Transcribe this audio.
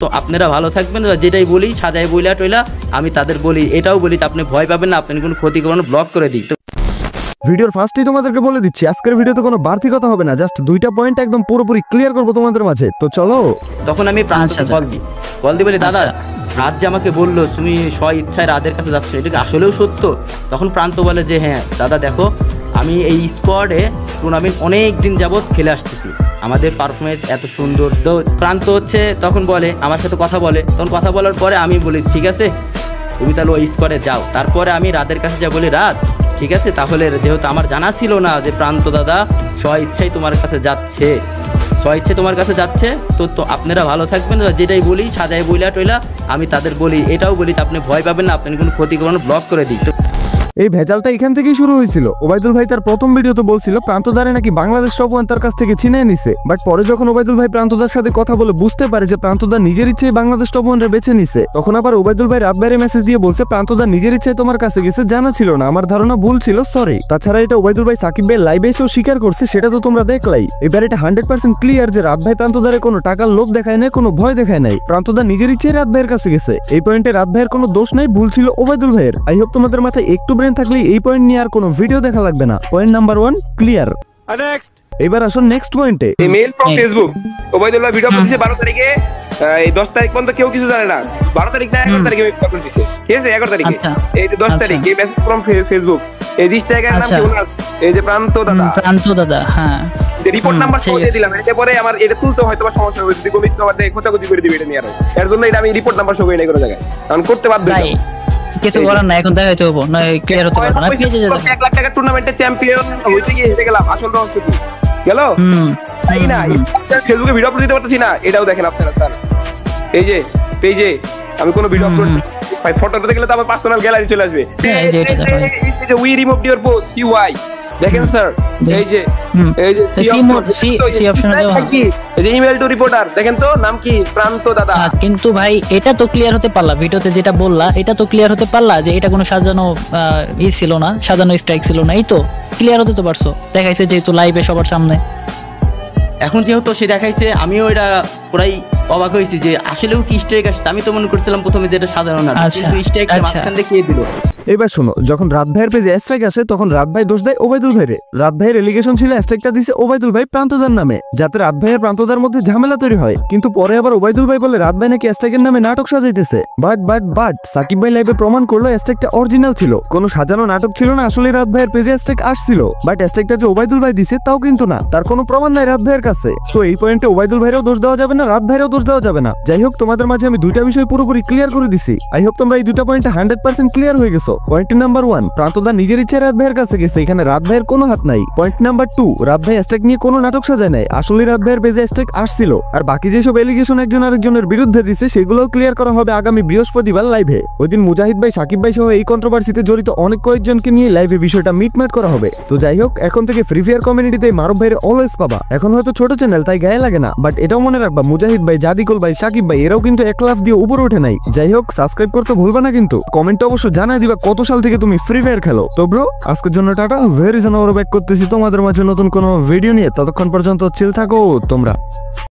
তো আপনারা ভালো থাকবেন, যেটাই বলি সাজায় বইলা টইলা আমি তাদের বলি, এটাও বলি আপনি ভয় পাবেন না, আপনি কোনো ক্ষতি করবেন, ব্লক করে দিই। ভিডিওর ফার্স্টেই তোমাদেরকে বলে দিচ্ছি আজকের ভিডিওতে কোনো বাড়তি কথা হবে না, জাস্ট দুইটা পয়েন্ট একদম পুরোপুরি ক্লিয়ার করবো তোমাদের মাঝে। তো চলো। তখন আমি কল দিই বলি, দাদা রাত যে আমাকে বললো তুমি স্ব ইচ্ছায় রাতের কাছে যাচ্ছ, এটা কি আসলেও সত্য? তখন প্রান্ত বলে যে হ্যাঁ দাদা, দেখো আমি এই স্কোয়াডে টুর্নামেন্ট অনেক দিন যাবৎ খেলে আসতেছি, আমাদের পারফরমেন্স এত সুন্দর। তো প্রান্ত তখন বলে আমার সাথে কথা বলে, তখন কথা বলার পরে আমি বলি ঠিক আছে তুমি তাহলে ওই স্কোয়াডে যাও। তারপরে আমি রাতের কাছে যা বলি, রাত ঠিক আছে তাহলে, যেহেতু আমার জানা ছিল না যে প্রান্ত দাদা স্ব ইচ্ছাই তোমার কাছে যাচ্ছে, তো আপনারা ভালো থাকবেন, যেটাই বলি সাজায় বইলা টইলা আমি তাদের বলি, এটাও বলি আপনি ভয় পাবেন না, আপনি কোনো ক্ষতি করবেন, ব্লক করে দিই। এই ভেজালটা এখান থেকেই শুরু হয়েছিল। ওবায়দুল ভাই তার প্রথম ভিডিওতে বলছিল প্রান্তদারে নাকি বাংলাদেশ টপ ওয়ান তার কাছ থেকে ছিনিয়ে নিছে, বাট পরে যখন ওবায়দুল ভাই প্রান্তদার সাথে কথা বলে বুঝতে পারে যে প্রান্তদা নিজের ইচ্ছায় বাংলাদেশ টপ ওয়ানরে বেছে নিছে, তখন আবার ওবায়দুল ভাই রাত বাইরে মেসেজ দিয়ে বলছে প্রান্তদা নিজের ইচ্ছায় তোমার কাছে গেছে, জানা ছিল না, আমার ধারণা ভুল ছিল, সরি। তাছাড়া এটা ওবায়দুল ভাই সাকিব ভাই লাইভে এসেও স্বীকার করছে, সেটা তো তোমরা দেখলাই। এবার এটা 100% ক্লিয়ার যে রাত ভাই প্রান্তদারে কোনো টাকার লোভ দেখায় নাই, কোনো ভয় দেখায় নাই, প্রান্তদা নিজের ইচ্ছায় রাত ভাইয়ের কাছে গেছে। এই পয়েন্টে রাত ভাইয়ের কোনো দোষ নাই, ভুল ছিল ওবায়দুল ভাইয়ের। আই হোপ তোমাদের মাথায় একটু ব্রেন থাকলে এই পয়েন্ট নিয়ে আর কোনো ভিডিও দেখা লাগবে না। Point number 1 clear. এবার আসুন নেক্সট পয়েন্টে। Mail from Facebook, Obaidullah video upload দিয়েছে 12 তারিখে, এই 10 তারিখ পর্যন্ত কেউ কিছু জানে না। 12 তারিখ না 11 তারিখে আপলোড দিয়েছে, ঠিক আছে? 11 তারিখে, এই যে 10 তারিখ এই মেসেজ ফ্রম ফেসবুক, এই ডিস্ট্রিক্টের নাম কি ওনার, এই যে প্রান্ত দাদা, হ্যাঁ রিপোর্ট নাম্বার সহ দিয়ে দিলাম। এটা পরে আমার এটা তুলতে হয়তো বা সমস্যা হবে, যদি কমিটি আমাদের খোঁচাখুচি করে দিবে এটা নিয়ে, এর জন্য এটা আমি রিপোর্ট নাম্বার সহ করি না কোনো জায়গায়, কারণ করতে বাধ্য হই। কিছু বলার না, এখন দেখাইতে হবে না, ক্লিয়ার হতে পারবে না। পেজে যাবে 1 লাখ টাকা টুর্নামেন্টে চ্যাম্পিয়ন হইতে গিয়ে হেরে গেলাম, আসল রহস্য কি গেল? তাই না, ফেসবুকে ভিডিও আপলোড দিতে পারতেছি না, এটাও দেখেন আপনারা স্যার। এই যে পেজে আমি কোনো ভিডিও আপলোড ভাই, ফটোতে দেখলে তো আমার পার্সোনাল গ্যালারি চলে আসবে। এই যে we remove your post CY, দেখেন স্যার, এই যে সি অপশন আছে, এই যে ইমেল টু রিপোর্টার, দেখেন তো নাম কি প্রান্ত দাদা। কিন্তু ভাই এটা তো ক্লিয়ার হতে পারলা, ভিডিওতে যেটা বললা এটা তো ক্লিয়ার হতে পারলা যে এটা কোনো সাজানো ছিল না, সাজানো স্ট্রাইক ছিল না, এই তো ক্লিয়ার হতে তো পারছো, দেখাইছে যেহেতু লাইভে সবার সামনে। এখন যেহেতু সে দেখাইছে, আমিও এটা পুরাই অবাক হয়েছি যে আসলেও কি স্ট্রাইক আসছে। আমি তো মনে করছিলাম প্রথমে যেটা সাজানো না, কিন্তু স্ট্রাইক মাঝখান থেকে কে দিল। এবার শোনো, যখন রাত ভাইয়ের পেজে স্ট্রাইক আসে তখন রাত ভাই দোষ দেয় ওবায়দুল ভাইরে। রাত ভাইয়ের এলিগেশন ছিল স্ট্রাইকটা দিছে ওবায়দুল ভাই প্রান্তদার নামে, যাতে রাত ভাইয়ের প্রান্তদার মধ্যে ঝামেলা তৈরি হয়। কিন্তু পরে আবার ওবায়দুল ভাই বলে রাত ভাই নাকি স্ট্রাইকের নামে নাটক সাজাইতেছে। বাট সাকিব ভাই লাইভে প্রমাণ করলো স্ট্রাইকটা অরিজিনাল ছিল, কোনো সাজানো নাটক ছিল না, আসলে রাত ভাইয়ের পেজে স্ট্রাইক আসছিল। বাট স্ট্রাইকটা যে ওবায়দুল ভাই দিছে তাও কিন্তু না, তার কোনো প্রমাণ নাই রাত ভাইয়ের কাছে। সো এই পয়েন্টে ওবায়দুল ভাইরেও দোষ দেওয়া যাবে না, রাত ভাইরেও দোষ দেওয়া যাবে না। যাই হোক, তোমাদের মাঝে আমি দুইটা বিষয় পুরোপুরি ক্লিয়ার করে দিছি। আই হোপ তোমরা এই দুইটা পয়েন্টে 100% ক্লিয়ার হয়ে গেছো। পয়েন্ট নাম্বার 1 প্রান্তদা নিজের ইচ্ছায় রাত ভাইয়ের কাছে গেছে, এখানে রাত ভাইয়ের কোনো হাত নাই। পয়েন্ট নাম্বার 2 রাত ভাই স্ট্রাইক নিয়ে কোনো নাটক সাজায় নাই, আসলে রাত ভাইয়ের পেজে স্ট্রাইক আসছিল। আর বাকি যেসব এলিগেশন একজন আরেকজনের বিরুদ্ধে দিছে সেগুলোও ক্লিয়ার করা হবে আগামী বৃহস্পতিবার লাইভে। ওইদিন মুজাহিদ ভাই, সাকিব ভাই সহ এই কন্ট্রোভার্সিতে জড়িত অনেক কয়েকজনকে নিয়ে লাইভে বিষয়টা মিটমাট করা হবে। তো যাই হোক, এখন থেকে ফ্রি ফায়ার কমিউনিটিতে মারুফ ভাইয়ের অলওয়েজ পাবা। এখন হয়তো ছোট চ্যানেল তাই গায়ে লাগে না, বাট এটাও মনে রাখবা মুজাহিদ ভাই, জাদিকুল ভাই, সাকিব ভাই এরাও কিন্তু 1 লাফ দিয়ে উপরে ওঠে নাই। যাই হোক, সাবস্ক্রাইব করতে ভুলবা না কিন্তু। কমেন্টে অবশ্য জানাই দিবা কত সাল থেকে তুমি ফ্রি ফায়ার খেলো। তো ব্রো, আজকের জন্য টাটা, ভেরি সুন আবার ব্যাক করতেছি তোমাদের মাঝে নতুন কোনো ভিডিও নিয়ে। ততক্ষণ পর্যন্ত চিল থাকো তোমরা।